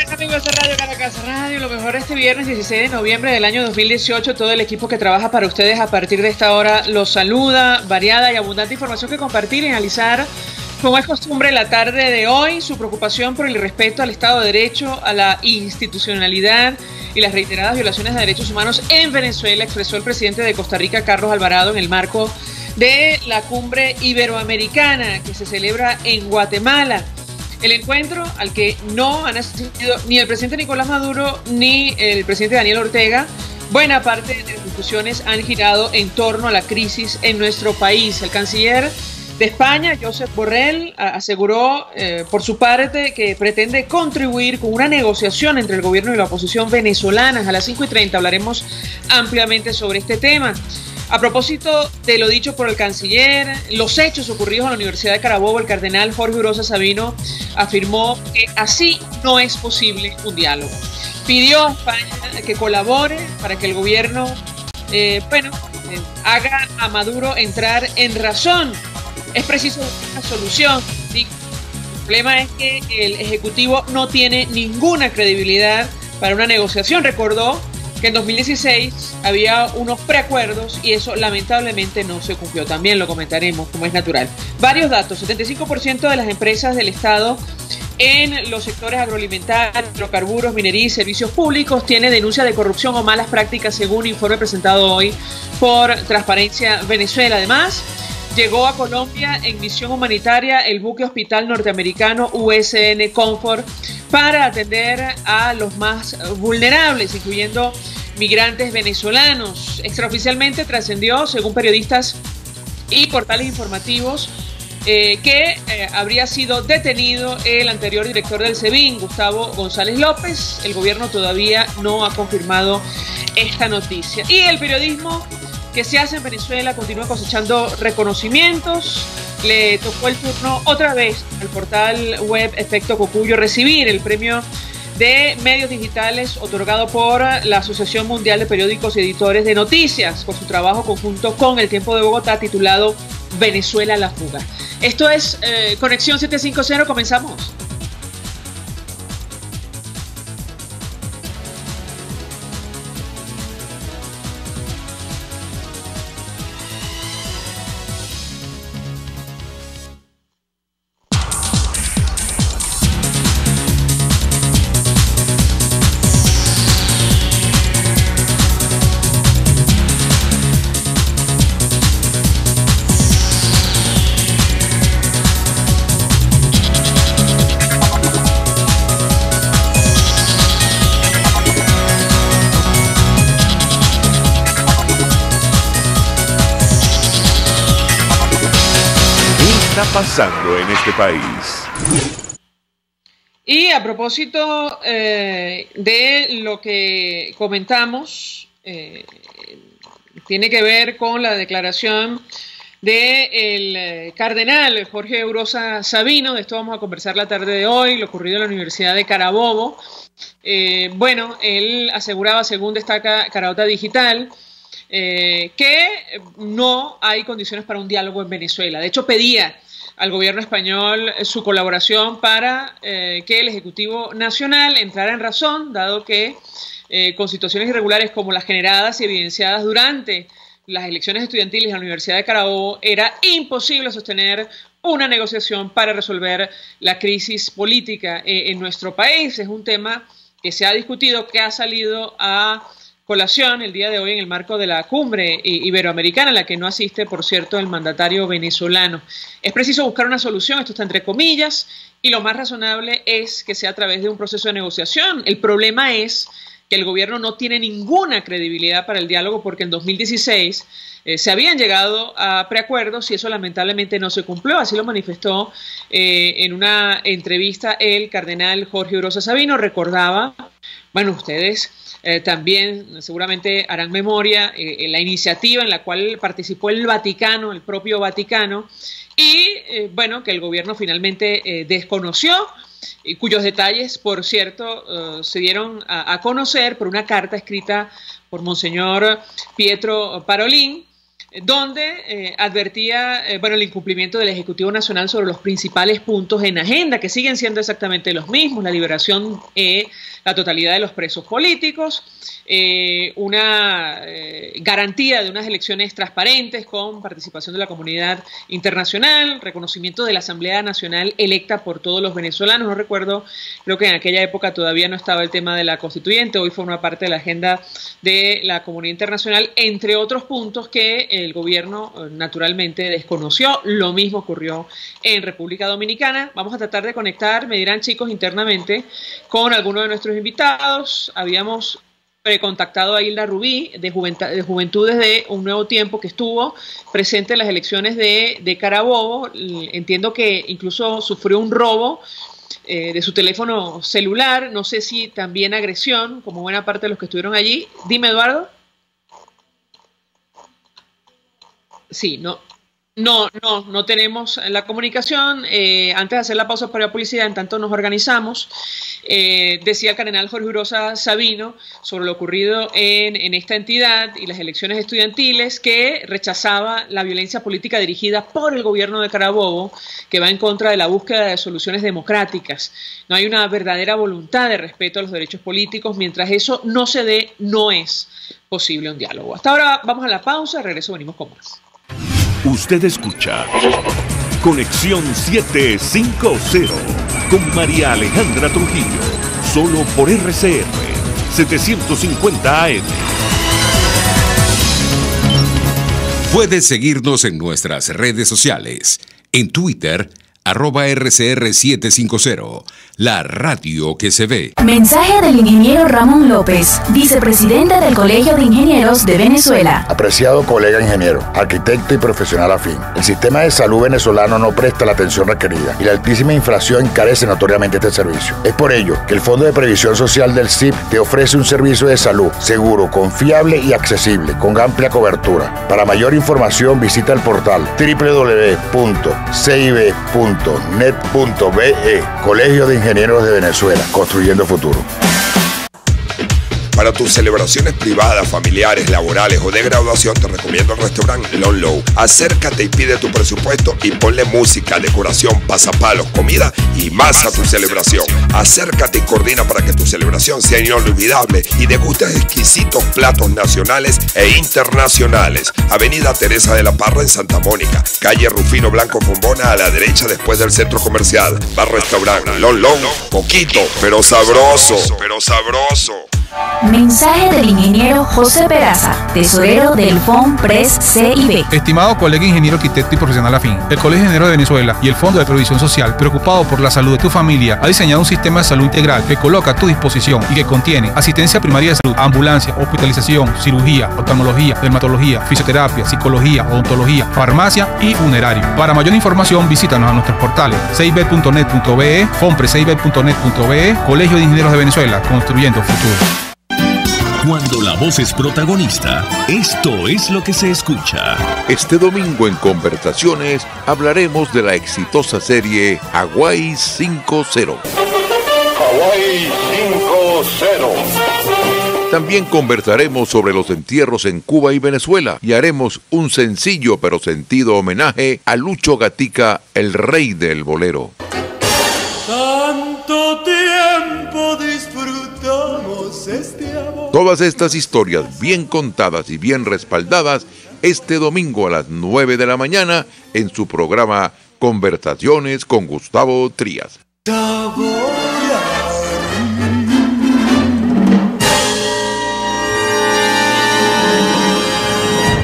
Bien, amigos de Radio Caracas Radio, lo mejor este viernes 16 de noviembre del año 2018, todo el equipo que trabaja para ustedes a partir de esta hora los saluda, variada y abundante información que compartir y analizar, como es costumbre, la tarde de hoy, su preocupación por el respeto al Estado de Derecho, a la institucionalidad y las reiteradas violaciones de derechos humanos en Venezuela, expresó el presidente de Costa Rica, Carlos Alvarado, en el marco de la cumbre iberoamericana que se celebra en Guatemala. El encuentro al que no han asistido ni el presidente Nicolás Maduro ni el presidente Daniel Ortega. Buena parte de las discusiones han girado en torno a la crisis en nuestro país. El canciller de España, Josep Borrell, aseguró por su parte que pretende contribuir con una negociación entre el gobierno y la oposición venezolanas. A las 5:30 hablaremos ampliamente sobre este tema. A propósito de lo dicho por el canciller, los hechos ocurridos en la Universidad de Carabobo, el cardenal Jorge Urosa Sabino afirmó que así no es posible un diálogo. Pidió a España que colabore para que el gobierno haga a Maduro entrar en razón. Es preciso una solución. El problema es que el Ejecutivo no tiene ninguna credibilidad para una negociación. Recordó que en 2016 había unos preacuerdos y eso lamentablemente no se cumplió. También lo comentaremos, como es natural. Varios datos: 75% de las empresas del Estado en los sectores agroalimentarios, hidrocarburos, minería y servicios públicos tiene denuncia de corrupción o malas prácticas, según informe presentado hoy por Transparencia Venezuela. Además, llegó a Colombia en misión humanitaria el buque hospital norteamericano USN Comfort para atender a los más vulnerables, incluyendo migrantes venezolanos. Extraoficialmente trascendió, según periodistas y portales informativos, que habría sido detenido el anterior director del SEBIN, Gustavo González López. El gobierno todavía no ha confirmado esta noticia. Y el periodismo que se hace en Venezuela continúa cosechando reconocimientos. Le tocó el turno otra vez al portal web Efecto Cocuyo recibir el premio de medios digitales otorgado por la Asociación Mundial de Periódicos y Editores de Noticias por su trabajo conjunto con El Tiempo de Bogotá, titulado Venezuela la fuga. Esto es Conexión 750, comenzamos. Pasando en este país. Y a propósito de lo que comentamos, tiene que ver con la declaración del cardenal Jorge Urosa Sabino. De esto vamos a conversar la tarde de hoy, lo ocurrido en la Universidad de Carabobo. Él aseguraba, según destaca Carauta Digital, que no hay condiciones para un diálogo en Venezuela. De hecho, pedía al gobierno español su colaboración para que el Ejecutivo Nacional entrara en razón, dado que con situaciones irregulares como las generadas y evidenciadas durante las elecciones estudiantiles en la Universidad de Carabobo, era imposible sostener una negociación para resolver la crisis política en nuestro país. Es un tema que se ha discutido, que ha salido a colación el día de hoy en el marco de la cumbre iberoamericana, a la que no asiste, por cierto, el mandatario venezolano. Es preciso buscar una solución, esto está entre comillas, y lo más razonable es que sea a través de un proceso de negociación. El problema es que el gobierno no tiene ninguna credibilidad para el diálogo, porque en 2016 se habían llegado a preacuerdos y eso lamentablemente no se cumplió. Así lo manifestó en una entrevista el cardenal Jorge Urosa Sabino. Recordaba, bueno, ustedes también seguramente harán memoria, la iniciativa en la cual participó el Vaticano, el propio Vaticano, y que el gobierno finalmente desconoció, cuyos detalles, por cierto, se dieron a conocer por una carta escrita por Monseñor Pietro Parolin, donde advertía el incumplimiento del Ejecutivo Nacional sobre los principales puntos en agenda, que siguen siendo exactamente los mismos: la liberación, la totalidad de los presos políticos, una garantía de unas elecciones transparentes con participación de la comunidad internacional, reconocimiento de la Asamblea Nacional electa por todos los venezolanos. No recuerdo, creo que en aquella época todavía no estaba el tema de la constituyente, hoy forma parte de la agenda de la comunidad internacional, entre otros puntos que el gobierno naturalmente desconoció. Lo mismo ocurrió en República Dominicana. Vamos a tratar de conectar, me dirán chicos internamente, con algunos de nuestros invitados. Habíamos contactado a Hilda Rubí de Juventudes de Un Nuevo Tiempo, que estuvo presente en las elecciones de Carabobo. Entiendo que incluso sufrió un robo de su teléfono celular, no sé si también agresión, como buena parte de los que estuvieron allí. Dime, Eduardo. Sí, no tenemos la comunicación. Antes de hacer la pausa para la publicidad, en tanto nos organizamos, decía el cardenal Jorge Urosa Sabino sobre lo ocurrido en esta entidad y las elecciones estudiantiles, que rechazaba la violencia política dirigida por el gobierno de Carabobo, que va en contra de la búsqueda de soluciones democráticas. No hay una verdadera voluntad de respeto a los derechos políticos. Mientras eso no se dé, no es posible un diálogo. Hasta ahora vamos a la pausa, de regreso venimos con más. Usted escucha Conexión 750 con María Alejandra Trujillo, solo por RCR 750 AM. Puedes seguirnos en nuestras redes sociales, en Twitter, @RCR750, la radio que se ve. Mensaje del ingeniero Ramón López, vicepresidente del Colegio de Ingenieros de Venezuela. Apreciado colega ingeniero, arquitecto y profesional afín, el sistema de salud venezolano no presta la atención requerida y la altísima inflación encarece notoriamente este servicio. Es por ello que el Fondo de Previsión Social del CIP te ofrece un servicio de salud seguro, confiable y accesible, con amplia cobertura. Para mayor información visita el portal www.cib.net.be. Colegio de Ingenieros de Venezuela, construyendo futuro. Para tus celebraciones privadas, familiares, laborales o de graduación, te recomiendo el restaurante Long Low. Acércate y pide tu presupuesto y ponle música, decoración, pasapalos, comida y más a tu celebración. Acércate y coordina para que tu celebración sea inolvidable y degustes exquisitos platos nacionales e internacionales. Avenida Teresa de la Parra en Santa Mónica, calle Rufino Blanco Fombona, a la derecha después del centro comercial. Bar Restaurante Long Low, poquito, pero sabroso. Mensaje del ingeniero José Peraza, tesorero del FONPRES CIB. Estimado colega ingeniero, arquitecto y profesional afín, el Colegio de Ingenieros de Venezuela y el Fondo de Previsión Social, preocupado por la salud de tu familia, ha diseñado un sistema de salud integral que coloca a tu disposición y que contiene asistencia primaria de salud, ambulancia, hospitalización, cirugía, oftalmología, dermatología, fisioterapia, psicología, odontología, farmacia y funerario. Para mayor información, visítanos a nuestros portales cib.net.be, fonprescib.net.be, Colegio de Ingenieros de Venezuela, construyendo futuro. Cuando la voz es protagonista, esto es lo que se escucha. Este domingo en Conversaciones hablaremos de la exitosa serie Hawái 5-0. Hawái 5-0. También conversaremos sobre los entierros en Cuba y Venezuela y haremos un sencillo pero sentido homenaje a Lucho Gatica, el rey del bolero. Tanto tiempo disfrutamos este amor. Todas estas historias bien contadas y bien respaldadas este domingo a las 9 de la mañana en su programa Conversaciones con Gustavo Trías.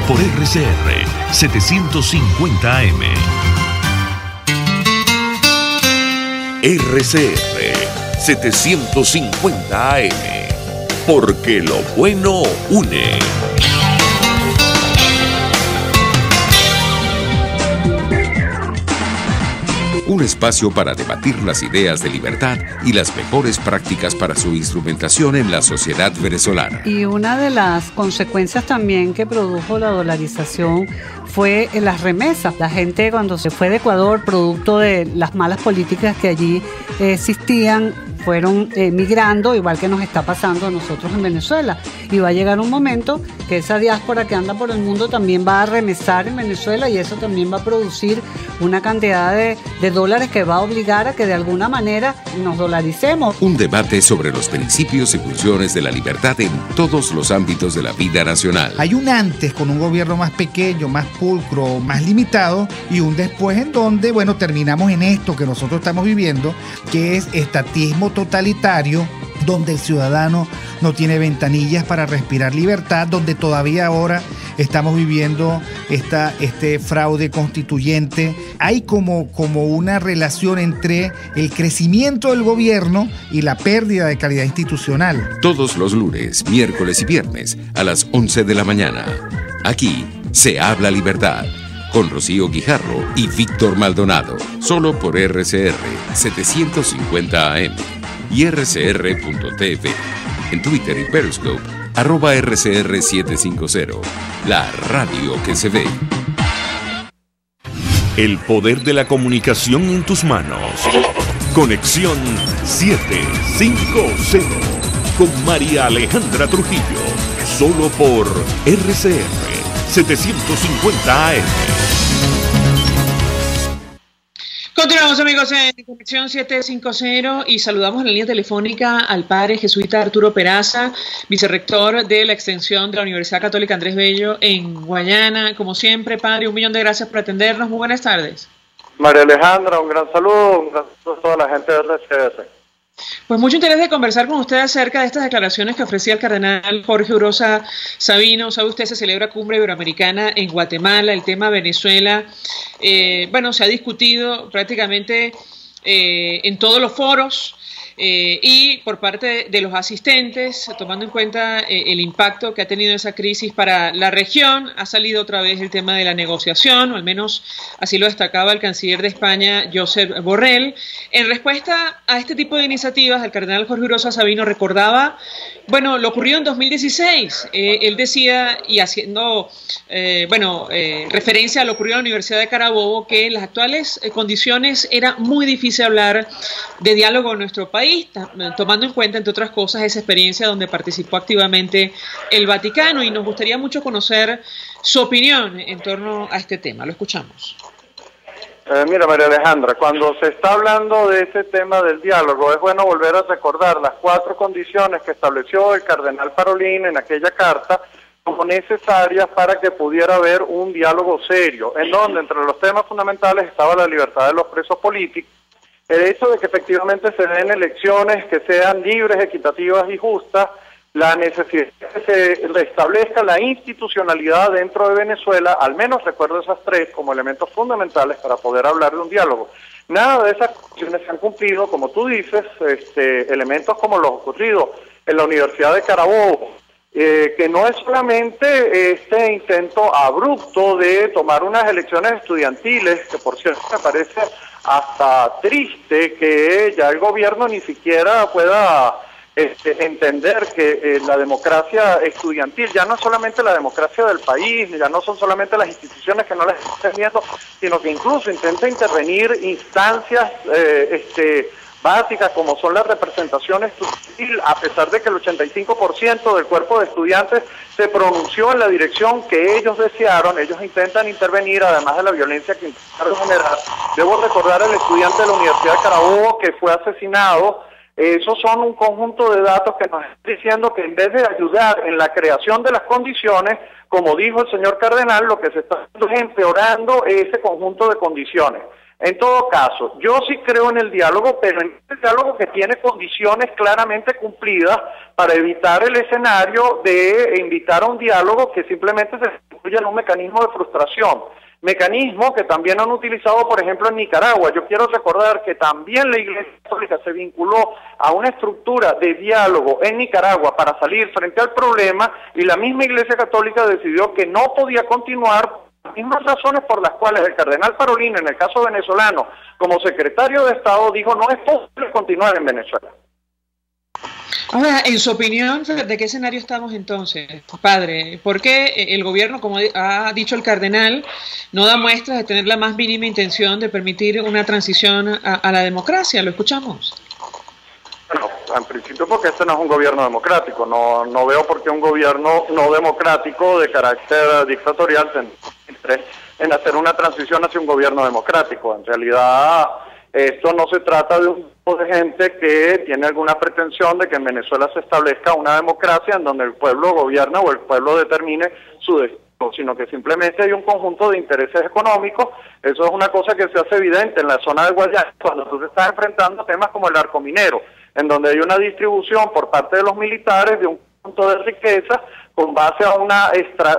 Por RCR 750 AM. RCR 750 AM, porque lo bueno une. Un espacio para debatir las ideas de libertad y las mejores prácticas para su instrumentación en la sociedad venezolana. Y una de las consecuencias también que produjo la dolarización fue en las remesas. La gente, cuando se fue de Ecuador, producto de las malas políticas que allí existían, fueron migrando, igual que nos está pasando a nosotros en Venezuela. Y va a llegar un momento que esa diáspora que anda por el mundo también va a remesar en Venezuela, y eso también va a producir una cantidad de dólares que va a obligar a que de alguna manera nos dolaricemos. Un debate sobre los principios y funciones de la libertad en todos los ámbitos de la vida nacional. Hay un antes con un gobierno más pequeño, más pulcro, más limitado, y un después en donde, bueno, terminamos en esto que nosotros estamos viviendo, que es estatismo totalitario, donde el ciudadano no tiene ventanillas para respirar libertad, donde todavía ahora estamos viviendo este fraude constituyente. Hay como una relación entre el crecimiento del gobierno y la pérdida de calidad institucional. Todos los lunes, miércoles y viernes a las 11 de la mañana. Aquí se habla libertad. Con Rocío Guijarro y Víctor Maldonado. Solo por RCR 750 AM y rcr.tv. En Twitter y Periscope, @RCR750. La radio que se ve. El poder de la comunicación en tus manos. Conexión 750 con María Alejandra Trujillo. Solo por RCR 750 AM. Continuamos, amigos, en Conexión 750 y saludamos en la línea telefónica al padre jesuita Arturo Peraza, vicerrector de la extensión de la Universidad Católica Andrés Bello en Guayana. Como siempre, padre, 1.000.000 de gracias por atendernos. Muy buenas tardes. María Alejandra, un gran saludo a toda la gente de RCR. Pues mucho interés de conversar con usted acerca de estas declaraciones que ofrecía el cardenal Jorge Urosa Sabino. Sabe usted, se celebra Cumbre Iberoamericana en Guatemala, el tema Venezuela, bueno, se ha discutido prácticamente en todos los foros y por parte de los asistentes, tomando en cuenta el impacto que ha tenido esa crisis para la región, ha salido otra vez el tema de la negociación, o al menos así lo destacaba el canciller de España, Josep Borrell. En respuesta a este tipo de iniciativas, el cardenal Jorge Urosa Sabino recordaba, bueno, lo ocurrido en 2016. Él decía, y haciendo referencia a lo ocurrido en la Universidad de Carabobo, que en las actuales condiciones era muy difícil hablar de diálogo en nuestro país, tomando en cuenta, entre otras cosas, esa experiencia donde participó activamente el Vaticano, y nos gustaría mucho conocer su opinión en torno a este tema. Lo escuchamos. Mira, María Alejandra, cuando se está hablando de ese tema del diálogo, es bueno volver a recordar las 4 condiciones que estableció el cardenal Parolin en aquella carta como necesarias para que pudiera haber un diálogo serio, en donde entre los temas fundamentales estaba la libertad de los presos políticos, el hecho de que efectivamente se den elecciones que sean libres, equitativas y justas, la necesidad de que se restablezca la institucionalidad dentro de Venezuela, al menos recuerdo esas 3 como elementos fundamentales para poder hablar de un diálogo. Nada de esas cuestiones se han cumplido, como tú dices, elementos como los ocurridos en la Universidad de Carabobo, que no es solamente este intento abrupto de tomar unas elecciones estudiantiles, que por cierto me parece hasta triste que ya el gobierno ni siquiera pueda entender que la democracia estudiantil ya no es solamente la democracia del país, ya no son solamente las instituciones que no las están teniendo, sino que incluso intenta intervenir instancias básicas como son las representaciones estudiantil, a pesar de que el 85% del cuerpo de estudiantes se pronunció en la dirección que ellos desearon. Ellos intentan intervenir, además de la violencia que intentaron generar. Debo recordar al estudiante de la Universidad de Carabobo que fue asesinado. Esos son un conjunto de datos que nos están diciendo que en vez de ayudar en la creación de las condiciones, como dijo el señor cardenal, lo que se está haciendo es empeorando ese conjunto de condiciones. En todo caso, yo sí creo en el diálogo, pero en el diálogo que tiene condiciones claramente cumplidas para evitar el escenario de invitar a un diálogo que simplemente se constituya en un mecanismo de frustración. Mecanismo que también han utilizado, por ejemplo, en Nicaragua. Yo quiero recordar que también la Iglesia Católica se vinculó a una estructura de diálogo en Nicaragua para salir frente al problema, y la misma Iglesia Católica decidió que no podía continuar. Las mismas razones por las cuales el cardenal Parolin, en el caso venezolano, como secretario de Estado, dijo no es posible continuar en Venezuela. Ahora, en su opinión, ¿de qué escenario estamos entonces, padre? ¿Por qué el gobierno, como ha dicho el cardenal, no da muestras de tener la más mínima intención de permitir una transición a la democracia? Lo escuchamos. Bueno, En principio porque este no es un gobierno democrático. No veo por qué un gobierno no democrático de carácter dictatorial tendría interés en hacer una transición hacia un gobierno democrático. En realidad, esto no se trata de un grupo de gente que tiene alguna pretensión de que en Venezuela se establezca una democracia en donde el pueblo gobierna o el pueblo determine su destino, sino que simplemente hay un conjunto de intereses económicos. Eso es una cosa que se hace evidente en la zona de Guayana cuando tú te estás enfrentando a temas como el arco minero, en donde hay una distribución por parte de los militares de un conjunto de riquezas con base a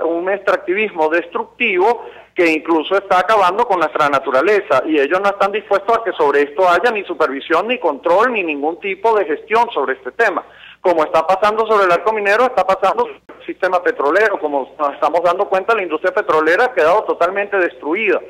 un extractivismo destructivo que incluso está acabando con nuestra naturaleza, y ellos no están dispuestos a que sobre esto haya ni supervisión, ni control, ni ningún tipo de gestión sobre este tema. Como está pasando sobre el arco minero, está pasando sobre el sistema petrolero. Como nos estamos dando cuenta, la industria petrolera ha quedado totalmente destruida.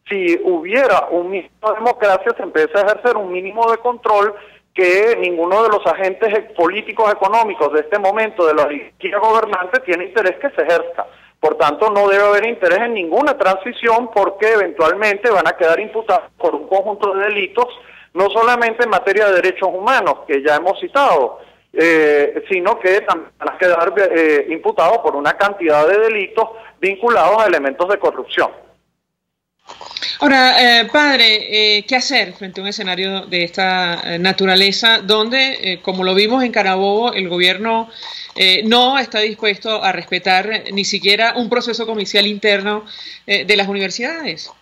Si hubiera un mínimo de democracia, se empieza a ejercer un mínimo de control que ninguno de los agentes políticos económicos de este momento de la oligarquía gobernante tiene interés que se ejerza. Por tanto, no debe haber interés en ninguna transición porque eventualmente van a quedar imputados por un conjunto de delitos, no solamente en materia de derechos humanos, que ya hemos citado, sino que también van a quedar imputados por una cantidad de delitos vinculados a elementos de corrupción. Ahora, padre, ¿qué hacer frente a un escenario de esta naturaleza donde, como lo vimos en Carabobo, el gobierno no está dispuesto a respetar ni siquiera un proceso comicial interno de las universidades?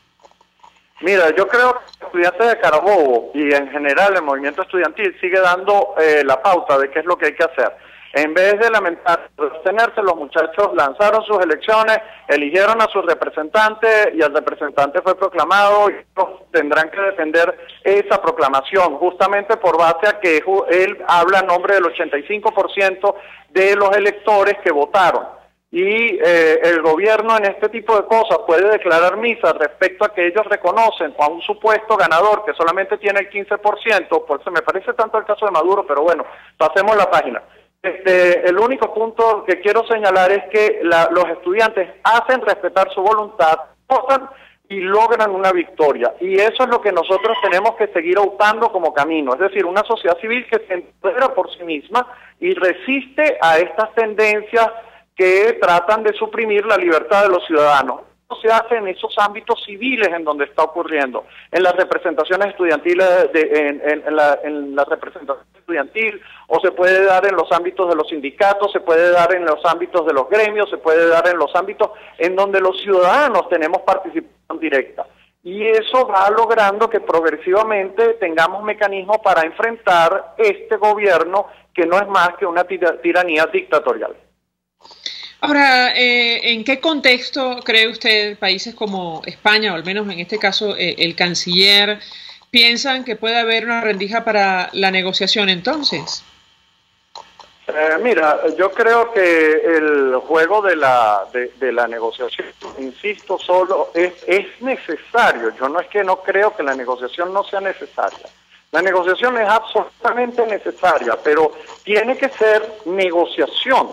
Mira, yo creo que los estudiantes de Carabobo y en general el movimiento estudiantil sigue dando la pauta de qué es lo que hay que hacer. En vez de lamentar, abstenerse, los muchachos lanzaron sus elecciones, eligieron a su representante y el representante fue proclamado y ellos tendrán que defender esa proclamación, justamente por base a que él habla en nombre del 85% de los electores que votaron. Y el gobierno en este tipo de cosas puede declarar misa respecto a que ellos reconocen a un supuesto ganador que solamente tiene el 15%, por eso me parece tanto el caso de Maduro, pero bueno, pasemos la página. El único punto que quiero señalar es que los estudiantes hacen respetar su voluntad, votan y logran una victoria. Y eso es lo que nosotros tenemos que seguir optando como camino, es decir, una sociedad civil que se entera por sí misma y resiste a estas tendencias que tratan de suprimir la libertad de los ciudadanos. Se hace en esos ámbitos civiles en donde está ocurriendo, en las representaciones estudiantiles, en la representación estudiantil, o se puede dar en los ámbitos de los sindicatos, se puede dar en los ámbitos de los gremios, se puede dar en los ámbitos en donde los ciudadanos tenemos participación directa. Y eso va logrando que progresivamente tengamos mecanismos para enfrentar este gobierno que no es más que una tiranía dictatorial. Ahora, ¿en qué contexto cree usted países como España, o al menos en este caso el canciller, piensan que puede haber una rendija para la negociación entonces? Mira, yo creo que el juego de la negociación, insisto, solo es necesario. Yo no es que no creo que la negociación no sea necesaria. La negociación es absolutamente necesaria, pero tiene que ser negociación.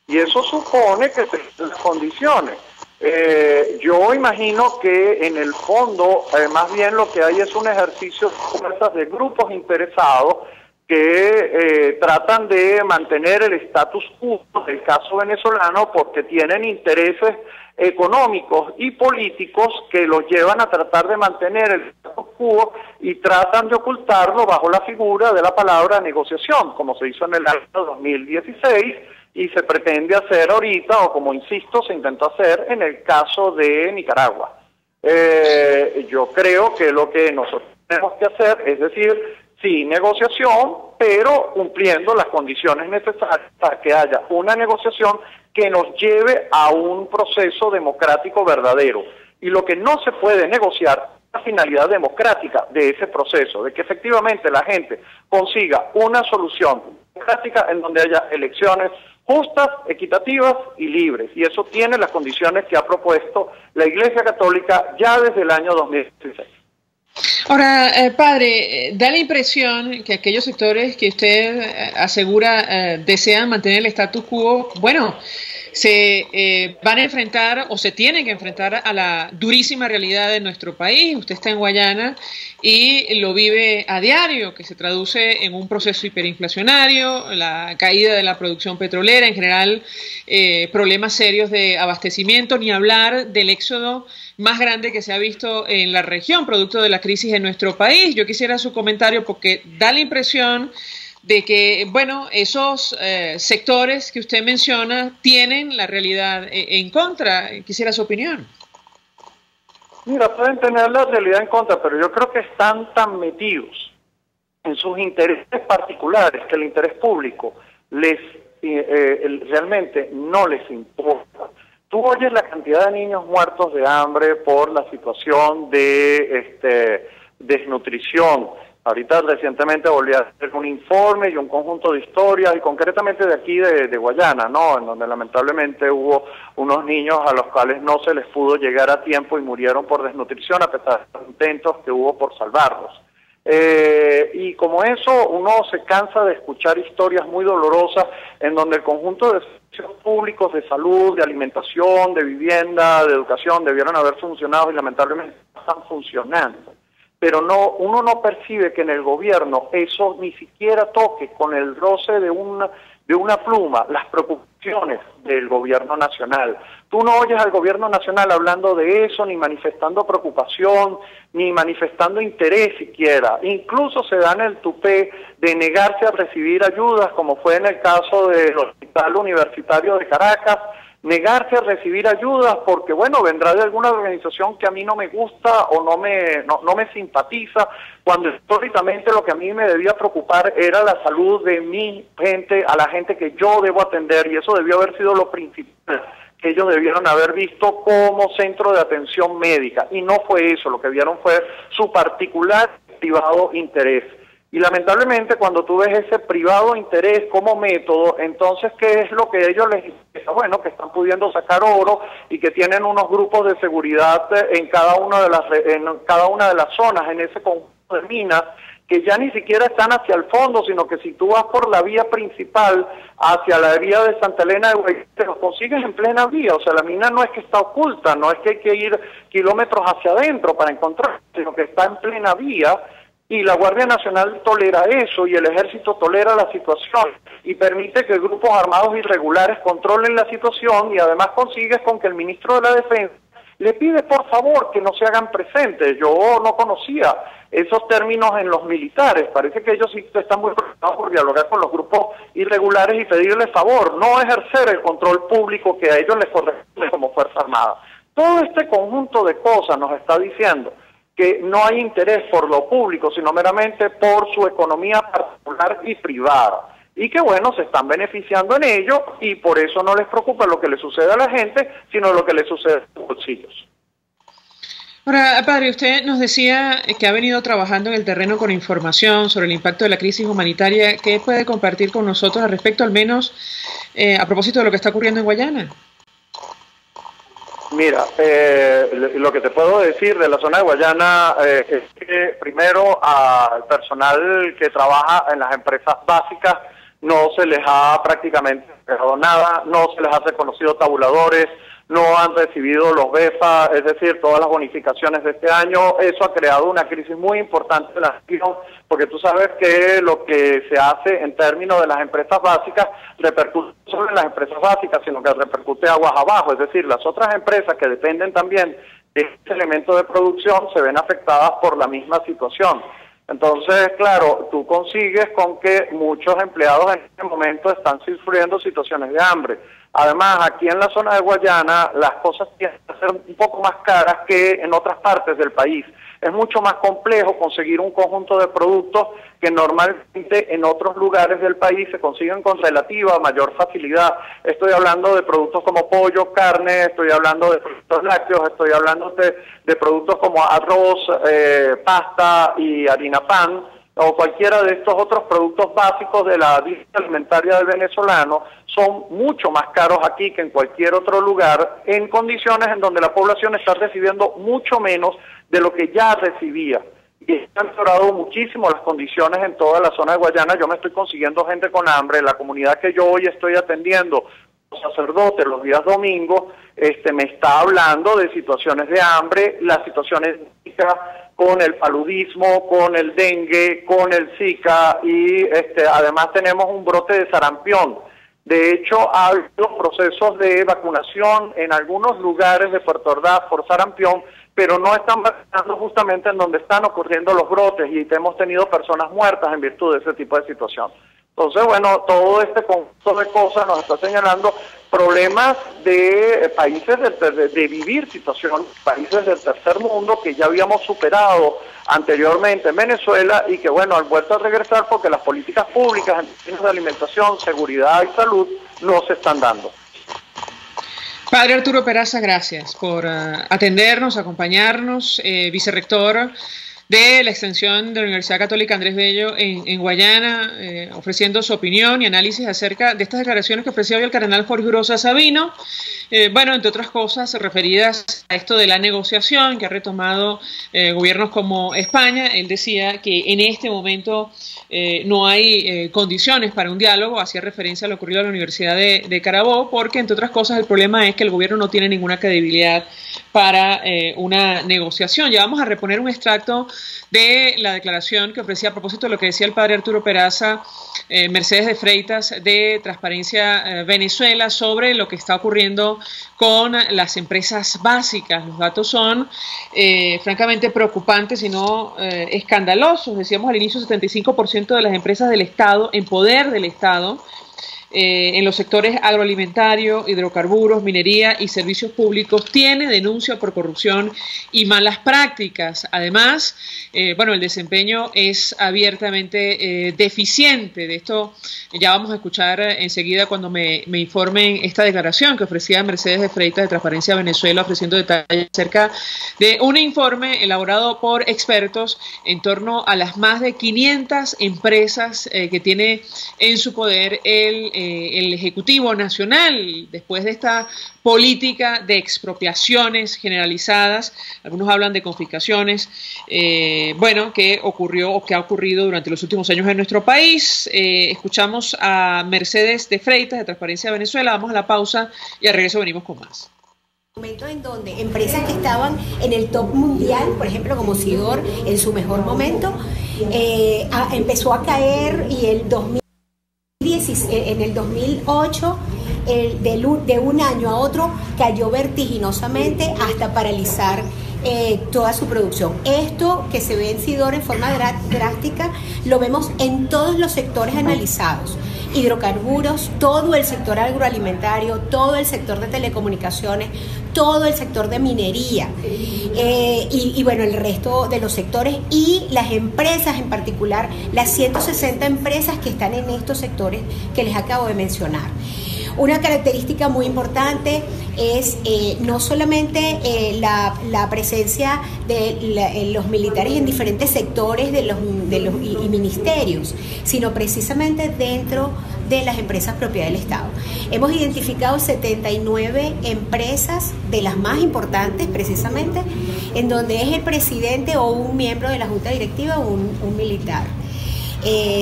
Y eso supone que se den las condiciones. Yo imagino que en el fondo, más bien lo que hay es un ejercicio de grupos interesados que tratan de mantener el status quo del caso venezolano porque tienen intereses económicos y políticos que los llevan a tratar de mantener el status quo y tratan de ocultarlo bajo la figura de la palabra negociación, como se hizo en el año 2016, y se pretende hacer ahorita, o como insisto, se intentó hacer en el caso de Nicaragua. Yo creo que lo que nosotros tenemos que hacer es decir, sí, negociación, pero cumpliendo las condiciones necesarias para que haya una negociación que nos lleve a un proceso democrático verdadero. Y lo que no se puede negociar es la finalidad democrática de ese proceso, de que efectivamente la gente consiga una solución democrática en donde haya elecciones justas, equitativas y libres. Y eso tiene las condiciones que ha propuesto la Iglesia Católica ya desde el año 2016. Ahora, padre, da la impresión que aquellos sectores que usted asegura desean mantener el status quo, bueno, se van a enfrentar o se tienen que enfrentar a la durísima realidad de nuestro país. Usted está en Guayana y lo vive a diario, que se traduce en un proceso hiperinflacionario, la caída de la producción petrolera, en general problemas serios de abastecimiento, ni hablar del éxodo más grande que se ha visto en la región, producto de la crisis en nuestro país. Yo quisiera su comentario porque da la impresión de que, bueno, esos sectores que usted menciona tienen la realidad en contra. Quisiera su opinión. Mira, pueden tener la realidad en contra, pero yo creo que están tan metidos en sus intereses particulares que el interés público realmente no les importa. Tú oyes la cantidad de niños muertos de hambre por la situación de desnutrición. Ahorita recientemente volví a hacer un informe y un conjunto de historias, y concretamente de aquí de Guayana, ¿no? En donde lamentablemente hubo unos niños a los cuales no se les pudo llegar a tiempo y murieron por desnutrición a pesar de los intentos que hubo por salvarlos. Y como eso, uno se cansa de escuchar historias muy dolorosas en donde el conjunto de servicios públicos de salud, de alimentación, de vivienda, de educación debieron haber funcionado y lamentablemente no están funcionando. Pero uno no percibe que en el gobierno eso ni siquiera toque con el roce de una pluma las preocupaciones del gobierno nacional. Tú no oyes al gobierno nacional hablando de eso, ni manifestando preocupación, ni manifestando interés siquiera. Incluso se dan el tupé de negarse a recibir ayudas, como fue en el caso del Hospital Universitario de Caracas, negarse a recibir ayudas porque, bueno, vendrá de alguna organización que a mí no me gusta o no me simpatiza, cuando históricamente lo que a mí me debía preocupar era la salud de mi gente, a la gente que yo debo atender, y eso debió haber sido lo principal que ellos debieron haber visto como centro de atención médica, y no fue eso. Lo que vieron fue su particular privado interés. Y lamentablemente cuando tú ves ese privado interés como método, entonces ¿qué es lo que ellos les interesa? Bueno, que están pudiendo sacar oro y que tienen unos grupos de seguridad en cada una de las zonas, en ese conjunto de minas, que ya ni siquiera están hacia el fondo, sino que si tú vas por la vía principal hacia la vía de Santa Elena de Guayaquil, te los consigues en plena vía. O sea, la mina no es que está oculta, no es que hay que ir kilómetros hacia adentro para encontrar, sino que está en plena vía. Y la Guardia Nacional tolera eso, y el Ejército tolera la situación, y permite que grupos armados irregulares controlen la situación, y además consigues con que el ministro de la Defensa le pide por favor que no se hagan presentes. Yo no conocía esos términos en los militares, parece que ellos sí están muy preocupados por dialogar con los grupos irregulares y pedirles favor, no ejercer el control público que a ellos les corresponde como Fuerza Armada. Todo este conjunto de cosas nos está diciendo que no hay interés por lo público, sino meramente por su economía particular y privada. Y que bueno, se están beneficiando en ello, y por eso no les preocupa lo que le sucede a la gente, sino lo que le sucede a sus bolsillos. Ahora, padre, usted nos decía que ha venido trabajando en el terreno con información sobre el impacto de la crisis humanitaria. ¿Qué puede compartir con nosotros al respecto, al menos a propósito de lo que está ocurriendo en Guayana? Mira, lo que te puedo decir de la zona de Guayana es que primero al personal que trabaja en las empresas básicas no se les ha prácticamente dado nada, no se les ha reconocido tabuladores, no han recibido los BEFA, es decir, todas las bonificaciones de este año. Eso ha creado una crisis muy importante en la región, porque tú sabes que lo que se hace en términos de las empresas básicas repercute no solo en las empresas básicas, sino que repercute aguas abajo, es decir, las otras empresas que dependen también de este elemento de producción se ven afectadas por la misma situación. Entonces, claro, tú consigues con que muchos empleados en este momento están sufriendo situaciones de hambre. Además, aquí en la zona de Guayana las cosas tienen que ser un poco más caras que en otras partes del país. Es mucho más complejo conseguir un conjunto de productos que normalmente en otros lugares del país se consiguen con relativa mayor facilidad. Estoy hablando de productos como pollo, carne, estoy hablando de productos lácteos, estoy hablando de productos como arroz, pasta y harina pan, o cualquiera de estos otros productos básicos de la dieta alimentaria del venezolano. Son mucho más caros aquí que en cualquier otro lugar, en condiciones en donde la población está recibiendo mucho menos de lo que ya recibía. Y han empeorado muchísimo las condiciones en toda la zona de Guayana. Yo me estoy consiguiendo gente con hambre. La comunidad que yo hoy estoy atendiendo, sacerdote los días domingos, me está hablando de situaciones de hambre, las situaciones con el paludismo, con el dengue, con el Zika y además tenemos un brote de sarampión. De hecho, ha habido procesos de vacunación en algunos lugares de Puerto Ordaz por sarampión, pero no están vacunando justamente en donde están ocurriendo los brotes y hemos tenido personas muertas en virtud de ese tipo de situación. Entonces, bueno, todo este conjunto de cosas nos está señalando problemas de países de vivir situaciones, países del tercer mundo que ya habíamos superado anteriormente en Venezuela y que, bueno, han vuelto a regresar porque las políticas públicas en términos de alimentación, seguridad y salud no se están dando. Padre Arturo Peraza, gracias por atendernos, acompañarnos, vicerrector de la extensión de la Universidad Católica Andrés Bello en Guayana, ofreciendo su opinión y análisis acerca de estas declaraciones que ofreció hoy el cardenal Jorge Urosa Sabino, bueno, entre otras cosas referidas a esto de la negociación que ha retomado gobiernos como España. Él decía que en este momento no hay condiciones para un diálogo, hacía referencia a lo ocurrido a la Universidad de Carabobo, porque entre otras cosas el problema es que el gobierno no tiene ninguna credibilidad para una negociación. Ya vamos a reponer un extracto de la declaración que ofrecía a propósito de lo que decía el padre Arturo Peraza, Mercedes de Freitas de Transparencia Venezuela, sobre lo que está ocurriendo con las empresas básicas. Los datos son francamente preocupantes y no escandalosos. Decíamos al inicio, 75% de las empresas del Estado, en poder del Estado, en los sectores agroalimentario, hidrocarburos, minería y servicios públicos, tiene denuncia por corrupción y malas prácticas. Además, bueno, el desempeño es abiertamente deficiente. De esto ya vamos a escuchar enseguida cuando me informen esta declaración que ofrecía Mercedes de Freitas de Transparencia Venezuela, ofreciendo detalles acerca de un informe elaborado por expertos en torno a las más de 500 empresas que tiene en su poder el Ejecutivo Nacional después de esta política de expropiaciones generalizadas. Algunos hablan de confiscaciones, bueno, que ocurrió o que ha ocurrido durante los últimos años en nuestro país. Escuchamos a Mercedes de Freitas de Transparencia Venezuela. Vamos a la pausa y al regreso venimos con más. Momento en donde empresas que estaban en el top mundial, por ejemplo como Sidor en su mejor momento, empezó a caer, y en el 2008 de un año a otro cayó vertiginosamente hasta paralizar toda su producción. Esto que se ve en Sidor en forma drástica lo vemos en todos los sectores analizados: hidrocarburos, todo el sector agroalimentario, todo el sector de telecomunicaciones, todo el sector de minería y bueno, el resto de los sectores y las empresas, en particular las 160 empresas que están en estos sectores que les acabo de mencionar. Una característica muy importante es no solamente la presencia de los militares en diferentes sectores y ministerios, sino precisamente dentro de las empresas propiedad del Estado. Hemos identificado 79 empresas, de las más importantes precisamente, en donde es el presidente o un miembro de la junta directiva o un militar.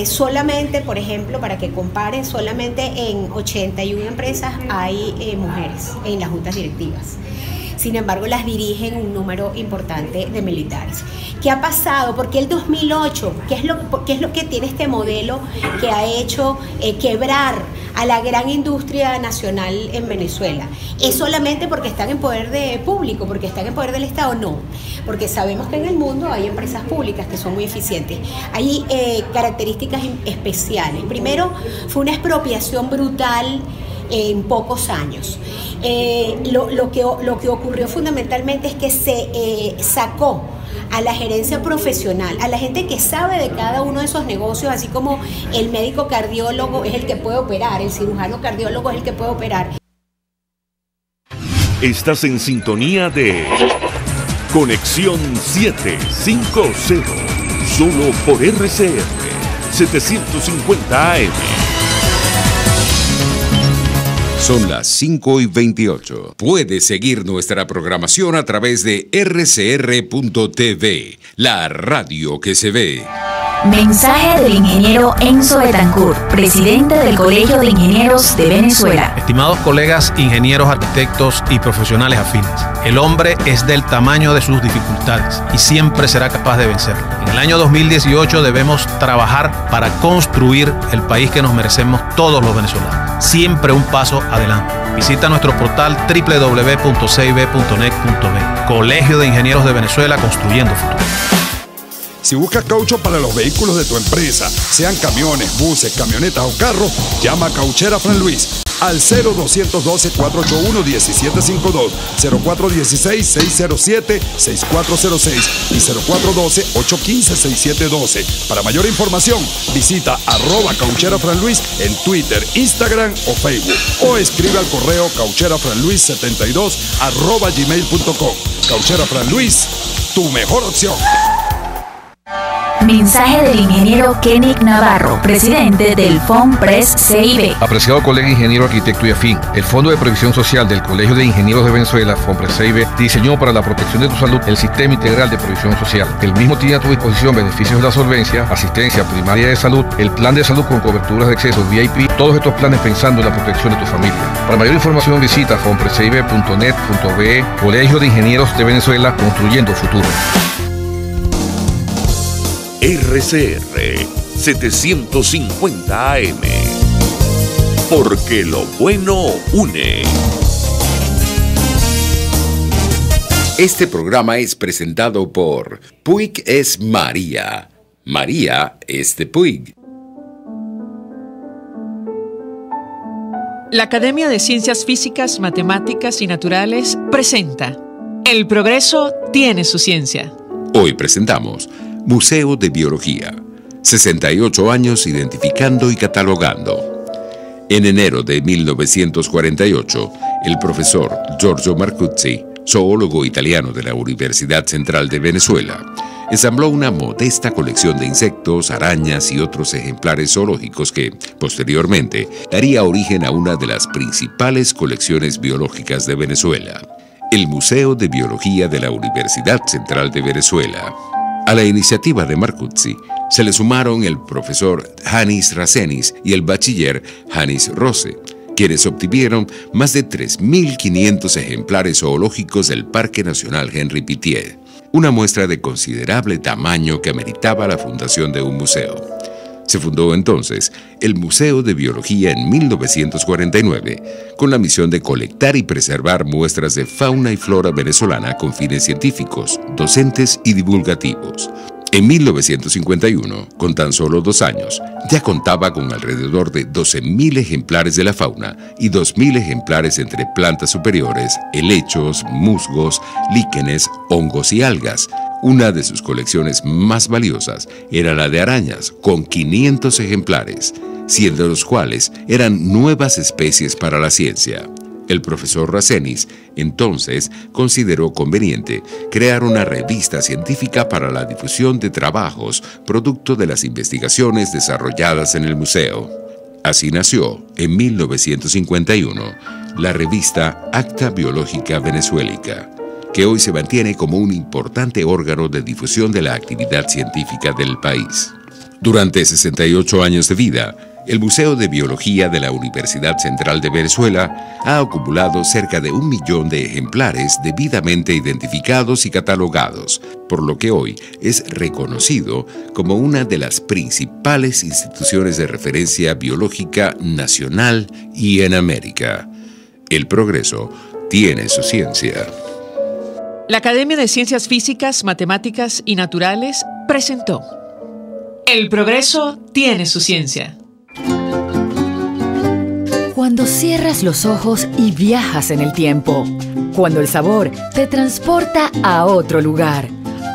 Solamente, por ejemplo, para que comparen, solamente en 81 empresas hay mujeres en las juntas directivas. Sin embargo, las dirigen un número importante de militares. ¿Qué ha pasado? ¿Por qué el 2008? ¿Qué es lo que tiene este modelo que ha hecho quebrar a la gran industria nacional en Venezuela? ¿Es solamente porque están en poder público, porque están en poder del Estado? No, porque sabemos que en el mundo hay empresas públicas que son muy eficientes. Hay características especiales. Primero, fue una expropiación brutal en pocos años. Lo que ocurrió fundamentalmente es que se sacó a la gerencia profesional, a la gente que sabe de cada uno de esos negocios, así como el médico cardiólogo es el que puede operar, el cirujano cardiólogo es el que puede operar. Estás en sintonía de Conexión 750, solo por RCR 750 AM. Son las 5:28. Puedes seguir nuestra programación a través de rcr.tv, la radio que se ve. Mensaje del ingeniero Enzo Betancourt, presidente del Colegio de Ingenieros de Venezuela. Estimados colegas, ingenieros, arquitectos y profesionales afines, el hombre es del tamaño de sus dificultades y siempre será capaz de vencerlo. En el año 2018 debemos trabajar para construir el país que nos merecemos todos los venezolanos. Siempre un paso adelante. Visita nuestro portal www.cib.net.be. Colegio de Ingenieros de Venezuela, construyendo futuro. Si buscas caucho para los vehículos de tu empresa, sean camiones, buses, camionetas o carros, llama a Cauchera Fran Luis al 0212-481-1752, 0416-607-6406 y 0412-815-6712. Para mayor información, visita @Cauchera Fran Luis en Twitter, Instagram o Facebook o escribe al correo caucherafranluis72@gmail.com. Cauchera Fran Luis, tu mejor opción. Mensaje del ingeniero Kenneth Navarro, presidente del FOMPRES CIB. Apreciado colega ingeniero, arquitecto y afín, el Fondo de Previsión Social del Colegio de Ingenieros de Venezuela, FOMPRES CIB, diseñó para la protección de tu salud el Sistema Integral de Previsión Social. El mismo tiene a tu disposición beneficios de la solvencia, asistencia primaria de salud, el plan de salud con coberturas de acceso VIP, todos estos planes pensando en la protección de tu familia. Para mayor información visita fomprescib.net.be. Colegio de Ingenieros de Venezuela, construyendo futuro. RCR 750 AM. Porque lo bueno une. Este programa es presentado por Puig es María. María es de Puig. La Academia de Ciencias Físicas, Matemáticas y Naturales presenta El progreso tiene su ciencia. Hoy presentamos Museo de Biología. 68 años identificando y catalogando. En enero de 1948, el profesor Giorgio Marcuzzi, zoólogo italiano de la Universidad Central de Venezuela, ensambló una modesta colección de insectos, arañas y otros ejemplares zoológicos que, posteriormente, daría origen a una de las principales colecciones biológicas de Venezuela, el Museo de Biología de la Universidad Central de Venezuela. A la iniciativa de Marcuzzi se le sumaron el profesor Hannis Rasenis y el bachiller Hannis Rose, quienes obtuvieron más de 3.500 ejemplares zoológicos del Parque Nacional Henri Pittier, una muestra de considerable tamaño que ameritaba la fundación de un museo. Se fundó entonces el Museo de Biología en 1949 con la misión de colectar y preservar muestras de fauna y flora venezolana con fines científicos, docentes y divulgativos. En 1951, con tan solo 2 años, ya contaba con alrededor de 12.000 ejemplares de la fauna y 2.000 ejemplares entre plantas superiores, helechos, musgos, líquenes, hongos y algas. Una de sus colecciones más valiosas era la de arañas, con 500 ejemplares, 100 de los cuales eran nuevas especies para la ciencia. El profesor Rasenis entonces consideró conveniente crear una revista científica para la difusión de trabajos producto de las investigaciones desarrolladas en el museo. Así nació, en 1951, la revista Acta Biológica Venezuelica, que hoy se mantiene como un importante órgano de difusión de la actividad científica del país. Durante 68 años de vida, el Museo de Biología de la Universidad Central de Venezuela ha acumulado cerca de 1 millón de ejemplares debidamente identificados y catalogados, por lo que hoy es reconocido como una de las principales instituciones de referencia biológica nacional y en América. El progreso tiene su ciencia. La Academia de Ciencias Físicas, Matemáticas y Naturales presentó El progreso tiene su ciencia. Cuando cierras los ojos y viajas en el tiempo. Cuando el sabor te transporta a otro lugar.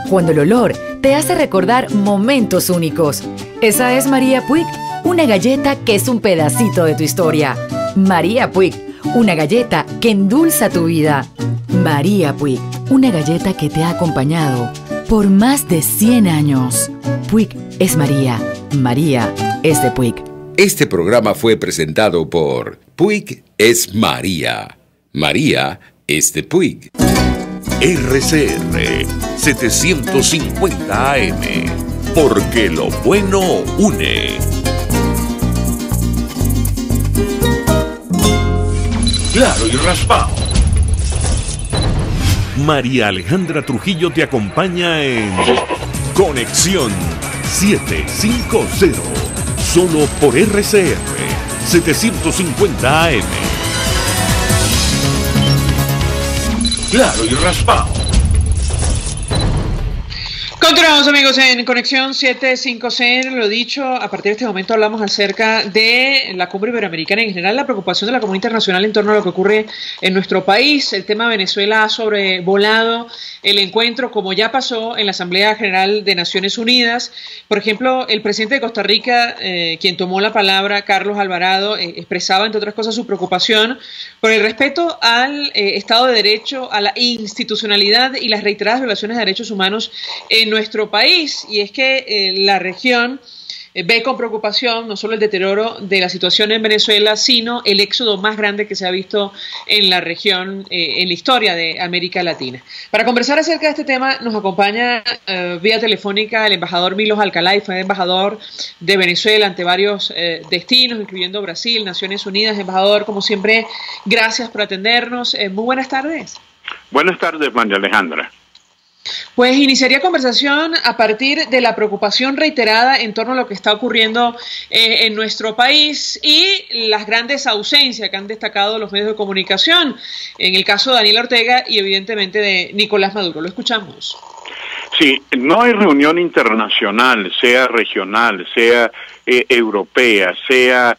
Cuando el olor te hace recordar momentos únicos. Esa es María Puig, una galleta que es un pedacito de tu historia. María Puig, una galleta que endulza tu vida. María Puig, una galleta que te ha acompañado por más de 100 años. Puig es María. María es de Puig. Este programa fue presentado por Puig es María. María es de Puig. RCR 750 AM. porque lo bueno une. Claro y raspado. María Alejandra Trujillo te acompaña en Conexión 750, solo por RCR 750 AM. Claro y raspado. Continuamos, amigos, en Conexión 750. Lo dicho, a partir de este momento hablamos acerca de la cumbre iberoamericana en general, la preocupación de la comunidad internacional en torno a lo que ocurre en nuestro país. El tema de Venezuela ha sobrevolado el encuentro, como ya pasó en la Asamblea General de Naciones Unidas. Por ejemplo, el presidente de Costa Rica, quien tomó la palabra, Carlos Alvarado, expresaba, entre otras cosas, su preocupación por el respeto al Estado de Derecho, a la institucionalidad y las reiteradas violaciones de derechos humanos en nuestro país. Y es que la región ve con preocupación no solo el deterioro de la situación en Venezuela, sino el éxodo más grande que se ha visto en la región, en la historia de América Latina. Para conversar acerca de este tema nos acompaña vía telefónica el embajador Milos Alcalá, fue embajador de Venezuela ante varios destinos, incluyendo Brasil, Naciones Unidas. Embajador, como siempre, gracias por atendernos. Muy buenas tardes. Buenas tardes, María Alejandra. Pues iniciaría conversación a partir de la preocupación reiterada en torno a lo que está ocurriendo en nuestro país y las grandes ausencias que han destacado los medios de comunicación, en el caso de Daniel Ortega y evidentemente de Nicolás Maduro. Lo escuchamos. Sí, no hay reunión internacional, sea regional, sea europea, sea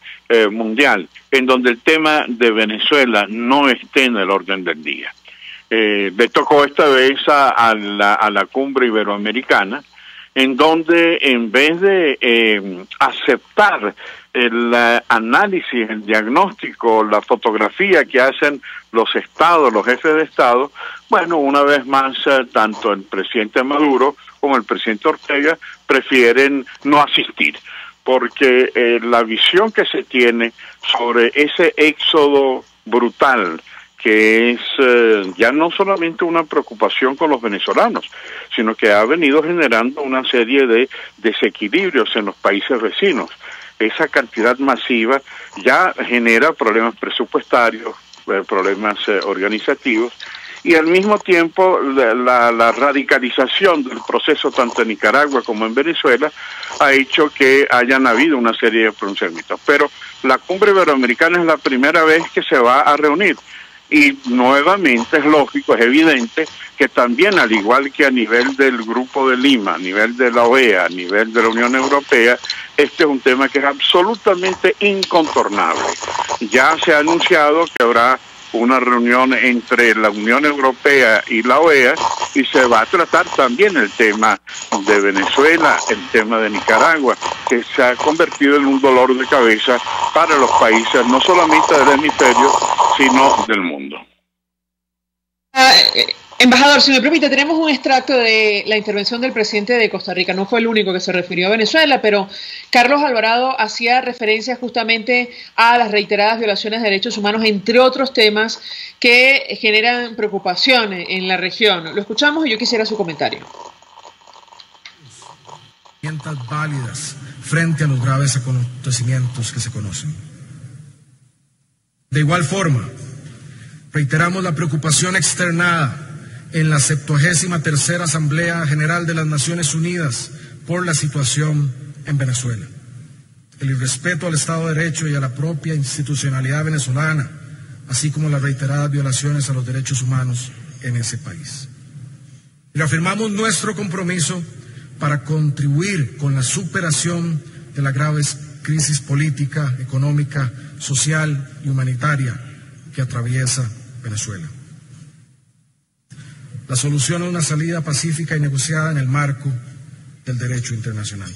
mundial, en donde el tema de Venezuela no esté en el orden del día. Le tocó esta vez a la cumbre iberoamericana, en donde en vez de aceptar el análisis, el diagnóstico, la fotografía que hacen los estados, los jefes de estado, bueno, una vez más, tanto el presidente Maduro como el presidente Ortega prefieren no asistir, porque la visión que se tiene sobre ese éxodo brutal, que es ya no solamente una preocupación con los venezolanos, sino que ha venido generando una serie de desequilibrios en los países vecinos. Esa cantidad masiva ya genera problemas presupuestarios, problemas organizativos, y al mismo tiempo la radicalización del proceso tanto en Nicaragua como en Venezuela ha hecho que hayan habido una serie de pronunciamientos. Pero la cumbre iberoamericana es la primera vez que se va a reunir. Y nuevamente es lógico, es evidente que también, al igual que a nivel del Grupo de Lima, a nivel de la OEA, a nivel de la Unión Europea, este es un tema que es absolutamente incontornable. Ya se ha anunciado que habrá una reunión entre la Unión Europea y la OEA y se va a tratar también el tema de Venezuela, el tema de Nicaragua, que se ha convertido en un dolor de cabeza para los países, no solamente del hemisferio, sino del mundo. Embajador, si me permite, tenemos un extracto de la intervención del presidente de Costa Rica. No fue el único que se refirió a Venezuela, pero Carlos Alvarado hacía referencia justamente a las reiteradas violaciones de derechos humanos, entre otros temas que generan preocupación en la región. Lo escuchamos y yo quisiera su comentario. Herramientas válidas frente a los graves acontecimientos que se conocen. De igual forma, reiteramos la preocupación externada en la 73ª Asamblea General de las Naciones Unidas por la situación en Venezuela. El irrespeto al Estado de Derecho y a la propia institucionalidad venezolana, así como las reiteradas violaciones a los derechos humanos en ese país. Y reafirmamos nuestro compromiso para contribuir con la superación de la grave crisis política, económica, social y humanitaria que atraviesa Venezuela. La solución es una salida pacífica y negociada en el marco del derecho internacional.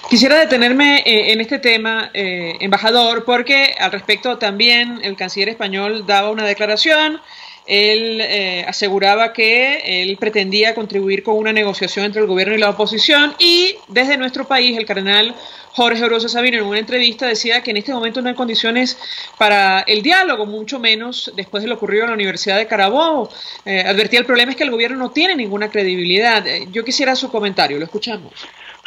Quisiera detenerme en este tema, embajador, porque al respecto también el canciller español daba una declaración Él aseguraba que él pretendía contribuir con una negociación entre el gobierno y la oposición, y desde nuestro país el cardenal Jorge Orosa Sabino en una entrevista decía que en este momento no hay condiciones para el diálogo, mucho menos después de lo ocurrido en la Universidad de Carabobo. Advertía el problema es que el gobierno no tiene ninguna credibilidad. Yo quisiera su comentario, lo escuchamos.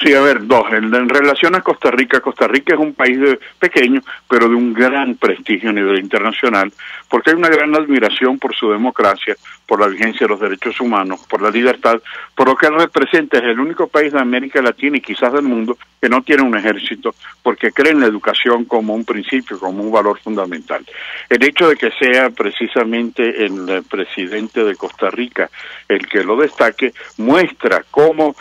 Sí, a ver, dos. En relación a Costa Rica es un país pequeño, pero de un gran prestigio a nivel internacional, porque hay una gran admiración por su democracia, por la vigencia de los derechos humanos, por la libertad, por lo que él representa. Es el único país de América Latina y quizás del mundo que no tiene un ejército, porque cree en la educación como un principio, como un valor fundamental. El hecho de que sea precisamente el presidente de Costa Rica el que lo destaque, muestra cómo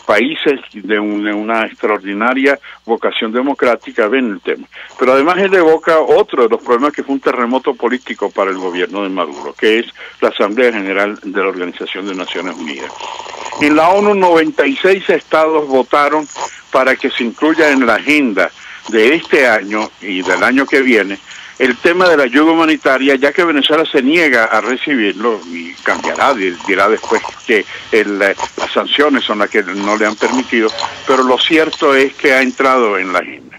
países de una extraordinaria vocación democrática ven el tema. Pero además él evoca otro de los problemas, que fue un terremoto político para el gobierno de Maduro, que es la Asamblea General de la Organización de Naciones Unidas. En la ONU 96 estados votaron para que se incluya en la agenda de este año y del año que viene el tema de la ayuda humanitaria, ya que Venezuela se niega a recibirlo y cambiará, dirá después que las sanciones son las que no le han permitido, pero lo cierto es que ha entrado en la agenda.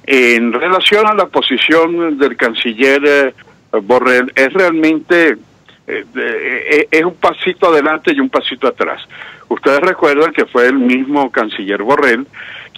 En relación a la posición del canciller Borrell, es realmente es un pasito adelante y un pasito atrás. Ustedes recuerdan que fue el mismo canciller Borrell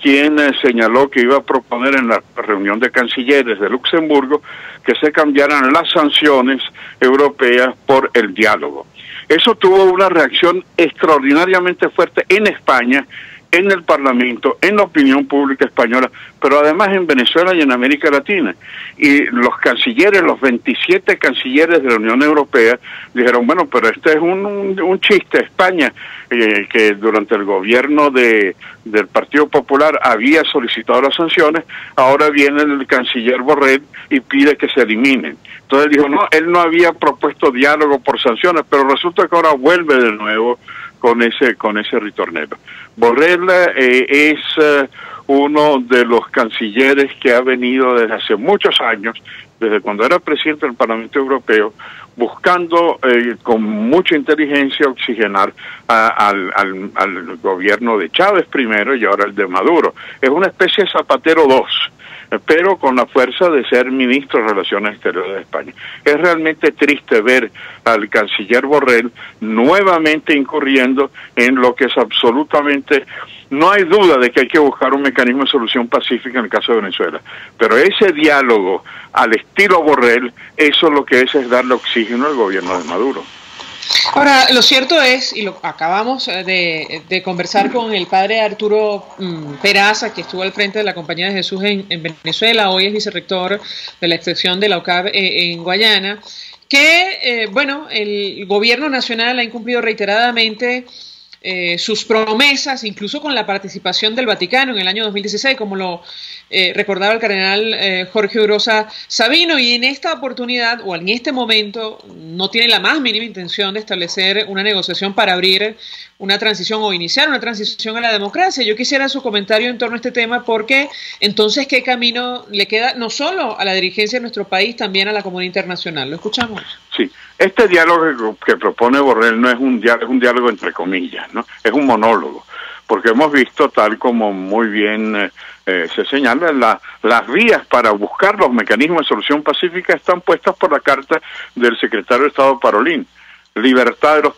quien señaló que iba a proponer en la reunión de cancilleres de Luxemburgo que se cambiaran las sanciones europeas por el diálogo. Eso tuvo una reacción extraordinariamente fuerte en España, en el Parlamento, en la opinión pública española, pero además en Venezuela y en América Latina. Y los cancilleres, los 27 cancilleres de la Unión Europea, dijeron, bueno, pero este es un chiste. España, que durante el gobierno del Partido Popular había solicitado las sanciones, ahora viene el canciller Borrell y pide que se eliminen. Entonces dijo, no, él no había propuesto diálogo por sanciones, pero resulta que ahora vuelve de nuevo con ese ritornelo. Borrell es uno de los cancilleres que ha venido desde hace muchos años, desde cuando era presidente del Parlamento Europeo, buscando con mucha inteligencia oxigenar al gobierno de Chávez primero y ahora el de Maduro. Es una especie de Zapatero 2, pero con la fuerza de ser ministro de Relaciones Exteriores de España. Es realmente triste ver al canciller Borrell nuevamente incurriendo en lo que es absolutamente... No hay duda de que hay que buscar un mecanismo de solución pacífica en el caso de Venezuela, pero ese diálogo al estilo Borrell, eso lo que es darle oxígeno al gobierno de Maduro. Ahora, lo cierto es, y lo acabamos de conversar con el padre Arturo Peraza, que estuvo al frente de la Compañía de Jesús en Venezuela, hoy es vicerrector de la extensión de la UCAB en Guayana, que, bueno, el gobierno nacional ha incumplido reiteradamente sus promesas, incluso con la participación del Vaticano en el año 2016, como lo recordaba el cardenal Jorge Orosa Sabino, y en esta oportunidad, o en este momento, no tiene la más mínima intención de establecer una negociación para abrir una transición o iniciar una transición a la democracia. Yo quisiera su comentario en torno a este tema, porque entonces, ¿qué camino le queda no solo a la dirigencia de nuestro país, también a la comunidad internacional? ¿Lo escuchamos? Sí. Este diálogo que propone Borrell no es un diálogo entre comillas, ¿no? Es un monólogo, porque hemos visto, tal como muy bien se señala, las vías para buscar los mecanismos de solución pacífica están puestas por la carta del secretario de Estado Parolín. Libertad de los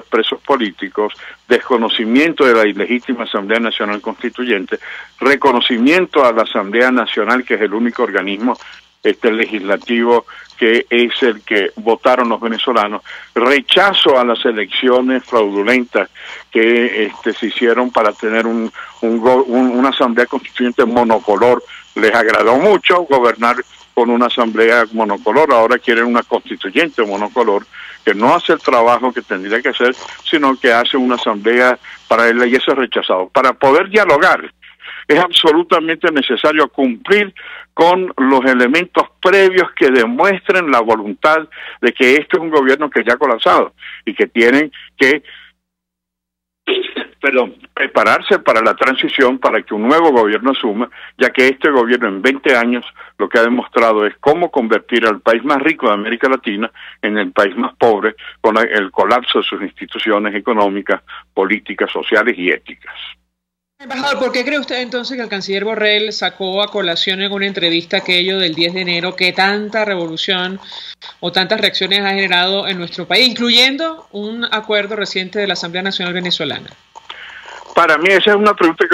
presos políticos, desconocimiento de la ilegítima Asamblea Nacional Constituyente, reconocimiento a la Asamblea Nacional, que es el único organismo legislativo que es el que votaron los venezolanos, rechazo a las elecciones fraudulentas que se hicieron para tener una asamblea constituyente monocolor. Les agradó mucho gobernar con una asamblea monocolor, ahora quieren una constituyente monocolor que no hace el trabajo que tendría que hacer, sino que hace una asamblea paralela, y eso es rechazado. Para poder dialogar es absolutamente necesario cumplir con los elementos previos que demuestren la voluntad de que este es un gobierno que ya ha colapsado y que tienen que prepararse para la transición, para que un nuevo gobierno asuma, ya que este gobierno en 20 años lo que ha demostrado es cómo convertir al país más rico de América Latina en el país más pobre, con el colapso de sus instituciones económicas, políticas, sociales y éticas. Embajador, ¿por qué cree usted entonces que el canciller Borrell sacó a colación en una entrevista aquello del 10 de enero que tanta revolución o tantas reacciones ha generado en nuestro país, incluyendo un acuerdo reciente de la Asamblea Nacional Venezolana? Para mí esa es una pregunta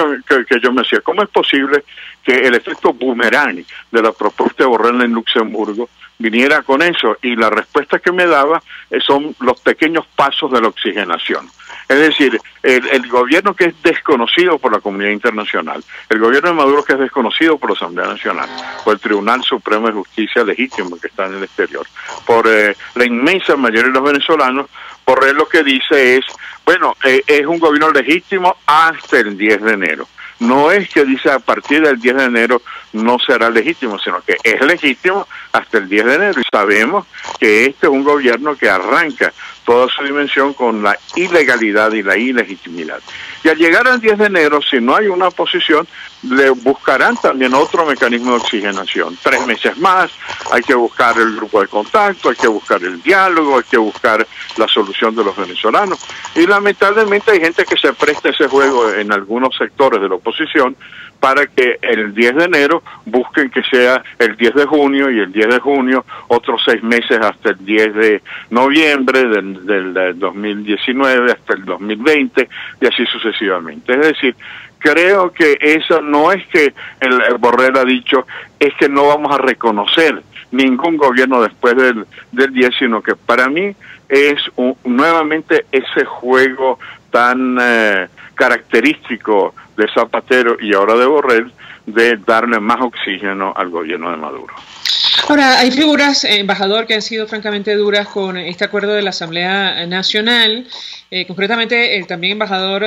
que yo me hacía. ¿Cómo es posible que el efecto boomerang de la propuesta de Borrell en Luxemburgo viniera con eso? Y la respuesta que me daba son los pequeños pasos de la oxigenación. Es decir, el gobierno que es desconocido por la comunidad internacional, el gobierno de Maduro que es desconocido por la Asamblea Nacional, por el Tribunal Supremo de Justicia legítimo que está en el exterior, por la inmensa mayoría de los venezolanos, Borrell lo que dice es, bueno, es un gobierno legítimo hasta el 10 de enero. No es que dice a partir del 10 de enero no será legítimo, sino que es legítimo hasta el 10 de enero. Y sabemos que este es un gobierno que arranca toda su dimensión con la ilegalidad y la ilegitimidad. Y al llegar al 10 de enero, si no hay una oposición, le buscarán también otro mecanismo de oxigenación. 3 meses más, hay que buscar el grupo de contacto, hay que buscar el diálogo, hay que buscar la solución de los venezolanos. Y lamentablemente hay gente que se presta a ese juego en algunos sectores de la oposición para que el 10 de enero busquen que sea el 10 de junio y el 10 de junio otros 6 meses hasta el 10 de noviembre del 2019 hasta el 2020 y así sucesivamente. Es decir, creo que eso no es que el Borrell ha dicho, es que no vamos a reconocer ningún gobierno después del 10, sino que para mí es nuevamente ese juego tan característico de Zapatero y ahora de Borrell de darle más oxígeno al gobierno de Maduro. Ahora, hay figuras, embajador, que han sido francamente duras con este acuerdo de la Asamblea Nacional. Concretamente, el también embajador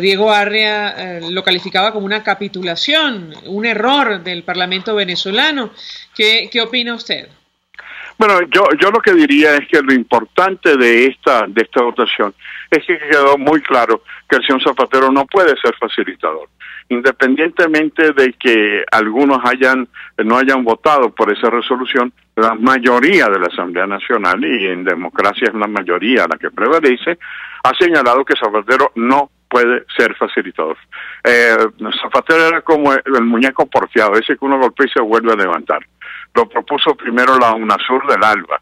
Diego Arria lo calificaba como una capitulación, un error del Parlamento venezolano. ¿Qué opina usted? Bueno, yo lo que diría es que lo importante de esta votación es que quedó muy claro que el señor Zapatero no puede ser facilitador. Independientemente de que algunos no hayan votado por esa resolución, la mayoría de la Asamblea Nacional, y en democracia es la mayoría la que prevalece, ha señalado que Zapatero no puede ser facilitador. Zapatero era como el muñeco porfiado, ese que uno golpea y se vuelve a levantar. Lo propuso primero la UNASUR del ALBA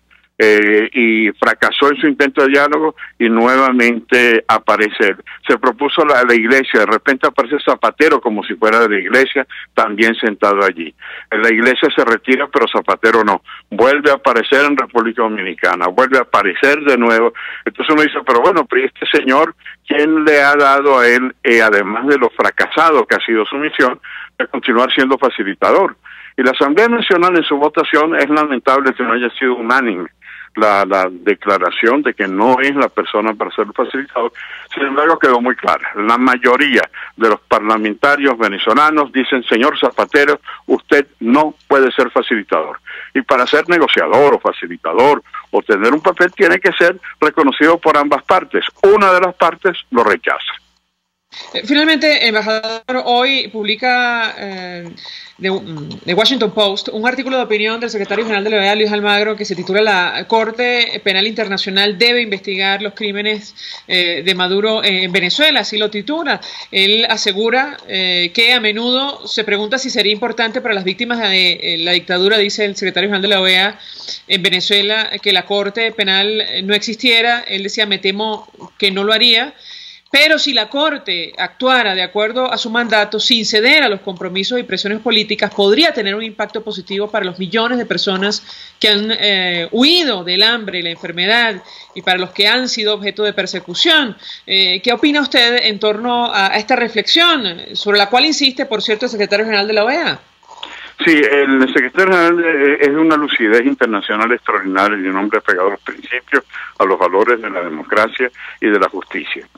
y fracasó en su intento de diálogo y nuevamente aparece. Se propuso la iglesia, de repente aparece Zapatero como si fuera de la iglesia, también sentado allí. La iglesia se retira, pero Zapatero no. Vuelve a aparecer en República Dominicana, vuelve a aparecer de nuevo. Entonces uno dice, pero bueno, pero este señor, ¿quién le ha dado a él, además de lo fracasado que ha sido su misión, de continuar siendo facilitador? Y la Asamblea Nacional en su votación es lamentable que no haya sido unánime la declaración de que no es la persona para ser facilitador. Sin embargo, quedó muy clara. La mayoría de los parlamentarios venezolanos dicen, señor Zapatero, usted no puede ser facilitador. Y para ser negociador o facilitador o tener un papel tiene que ser reconocido por ambas partes. Una de las partes lo rechaza. Finalmente, embajador, hoy publica The Washington Post un artículo de opinión del secretario general de la OEA, Luis Almagro, que se titula "La Corte Penal Internacional debe investigar los crímenes de Maduro en Venezuela", así lo titula. Él asegura que a menudo se pregunta si sería importante para las víctimas de la dictadura, dice el secretario general de la OEA, en Venezuela, que la Corte Penal no existiera. Él decía, me temo que no lo haría. Pero si la Corte actuara de acuerdo a su mandato, sin ceder a los compromisos y presiones políticas, podría tener un impacto positivo para los millones de personas que han huido del hambre y la enfermedad y para los que han sido objeto de persecución. ¿Qué opina usted en torno a esta reflexión, sobre la cual insiste, por cierto, el secretario general de la OEA? Sí, el secretario general es de una lucidez internacional extraordinaria y un hombre pegado a los principios, a los valores de la democracia y de la justicia.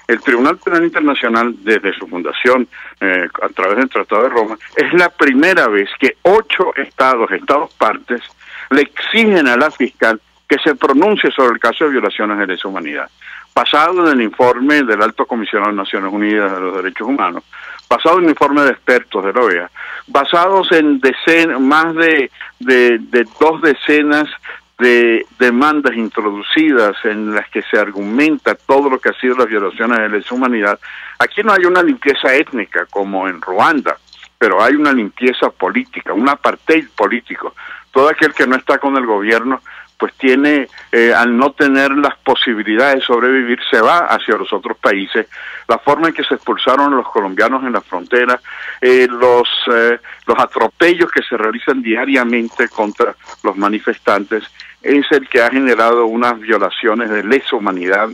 El Tribunal Penal Internacional, desde su fundación a través del Tratado de Roma, es la primera vez que 8 estados partes, le exigen a la fiscal que se pronuncie sobre el caso de violaciones de lesa humanidad. basado en el informe del Alto Comisionado de Naciones Unidas de los Derechos Humanos, basado en un informe de expertos de la OEA, basados en más de 2 decenas de demandas introducidas en las que se argumenta todo lo que ha sido las violaciones de la lesa humanidad. Aquí no hay una limpieza étnica como en Ruanda, pero hay una limpieza política, un apartheid político. Todo aquel que no está con el gobierno, pues tiene, al no tener las posibilidades de sobrevivir, se va hacia los otros países. La forma en que se expulsaron a los colombianos en la frontera, los atropellos que se realizan diariamente contra los manifestantes, es el que ha generado unas violaciones de lesa humanidad.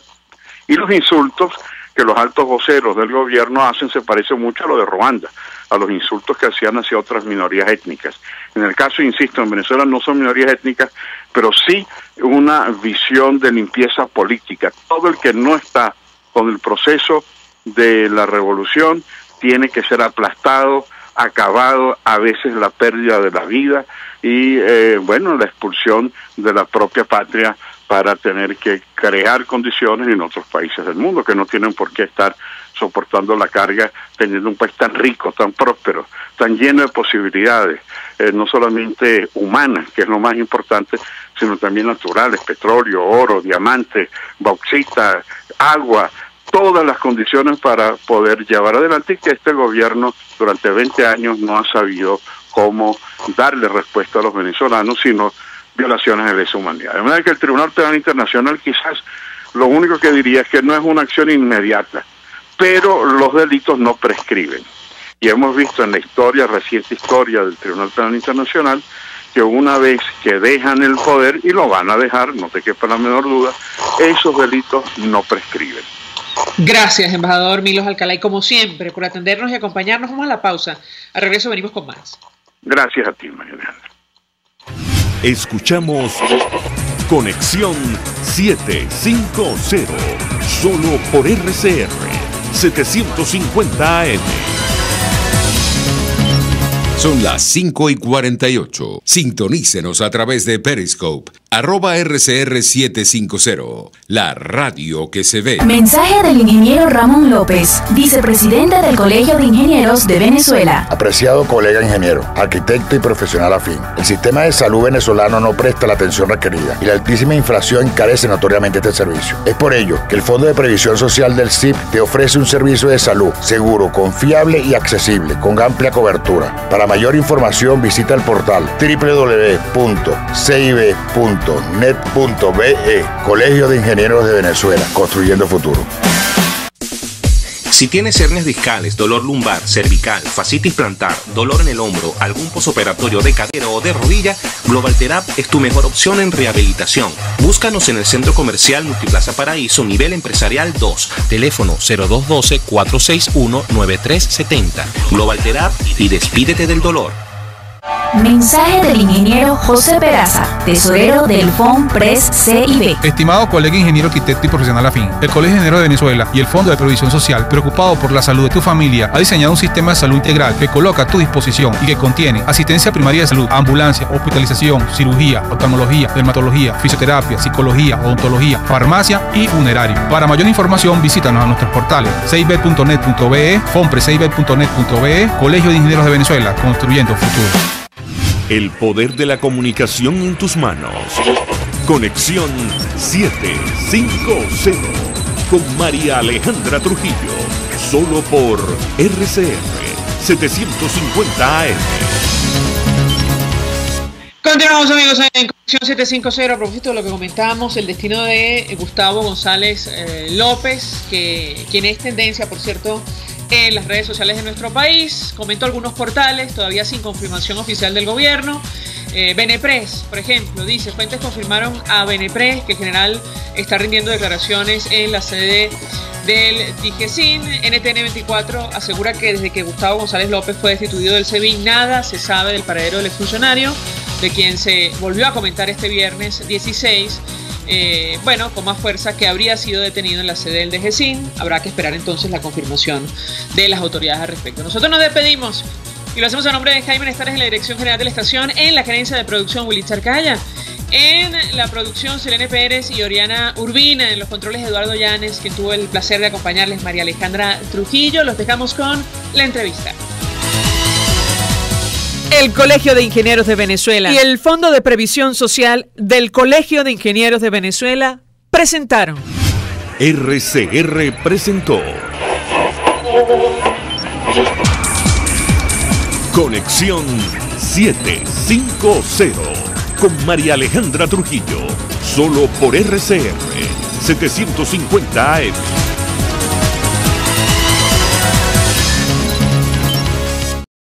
Y los insultos que los altos voceros del gobierno hacen se parece mucho a lo de Ruanda, a los insultos que hacían hacia otras minorías étnicas. En el caso, insisto, en Venezuela no son minorías étnicas, pero sí una visión de limpieza política. Todo el que no está con el proceso de la revolución tiene que ser aplastado, acabado, a veces la pérdida de la vida y, la expulsión de la propia patria para tener que crear condiciones en otros países del mundo que no tienen por qué estar soportando la carga, teniendo un país tan rico, tan próspero, tan lleno de posibilidades, no solamente humanas, que es lo más importante, sino también naturales, petróleo, oro, diamante, bauxita, agua, todas las condiciones para poder llevar adelante, y que este gobierno durante 20 años no ha sabido cómo darle respuesta a los venezolanos, sino violaciones de lesa humanidad. De manera que el Tribunal Penal Internacional quizás lo único que diría es que no es una acción inmediata, pero los delitos no prescriben. Y hemos visto en la reciente historia del Tribunal Penal Internacional, que una vez que dejan el poder, y lo van a dejar, no te quepa la menor duda, esos delitos no prescriben. Gracias, embajador Milos Alcalá, y como siempre, por atendernos y acompañarnos. Vamos a la pausa. Al regreso venimos con más. Gracias a ti, María Alejandra. Escuchamos Conexión 750, solo por RCR 750 AM. Son las 5:48. Sintonícenos a través de Periscope, @RCR750, la radio que se ve. Mensaje del ingeniero Ramón López, vicepresidente del Colegio de Ingenieros de Venezuela. Apreciado colega ingeniero, arquitecto y profesional afín, el sistema de salud venezolano no presta la atención requerida y la altísima inflación encarece notoriamente este servicio. Es por ello que el Fondo de Previsión Social del CIP te ofrece un servicio de salud seguro, confiable y accesible, con amplia cobertura. Para mayor información visita el portal www.cib.net.be. Colegio de Ingenieros de Venezuela, construyendo futuro. Si tienes hernias discales, dolor lumbar, cervical, fascitis plantar, dolor en el hombro, algún posoperatorio de cadera o de rodilla, Global Therap es tu mejor opción en rehabilitación. Búscanos en el Centro Comercial Multiplaza Paraíso, nivel empresarial 2, teléfono 0212-461-9370. Global Therap y despídete del dolor. Mensaje del ingeniero José Peraza, tesorero del FONPRES CIB. Estimado colega ingeniero, arquitecto y profesional afín, el Colegio de Ingenieros de Venezuela y el Fondo de Previsión Social, preocupado por la salud de tu familia, ha diseñado un sistema de salud integral que coloca a tu disposición y que contiene asistencia primaria de salud, ambulancia, hospitalización, cirugía, oftalmología, dermatología, fisioterapia, psicología, odontología, farmacia y funerario. Para mayor información, visítanos a nuestros portales cib.net.be, fonprescib.net.be, Colegio de Ingenieros de Venezuela, construyendo futuro. El poder de la comunicación en tus manos. Conexión 750 con María Alejandra Trujillo, solo por RCR 750 AM. Continuamos, amigos, en Conexión 750. A propósito de lo que comentábamos, el destino de Gustavo González López, quien es tendencia, por cierto, en las redes sociales de nuestro país. Comento algunos portales, todavía sin confirmación oficial del gobierno. Benepres, por ejemplo, dice: fuentes confirmaron a Benepres que el general está rindiendo declaraciones en la sede del DIGESIN. NTN24 asegura que desde que Gustavo González López fue destituido del SEBIN, nada se sabe del paradero del exfuncionario, de quien se volvió a comentar este viernes 16, con más fuerza, que habría sido detenido en la sede del DGCIN. Habrá que esperar entonces la confirmación de las autoridades al respecto. Nosotros nos despedimos y lo hacemos a nombre de Jaime Nestares en la dirección general de la estación, en la gerencia de producción Willy Charcaya En la producción, Selene Pérez y Oriana Urbina. En los controles, Eduardo Llanes, que tuvo el placer de acompañarles, María Alejandra Trujillo. Los dejamos con la entrevista. El Colegio de Ingenieros de Venezuela y el Fondo de Previsión Social del Colegio de Ingenieros de Venezuela presentaron. RCR presentó Conexión 750 con María Alejandra Trujillo, solo por RCR 750 AM.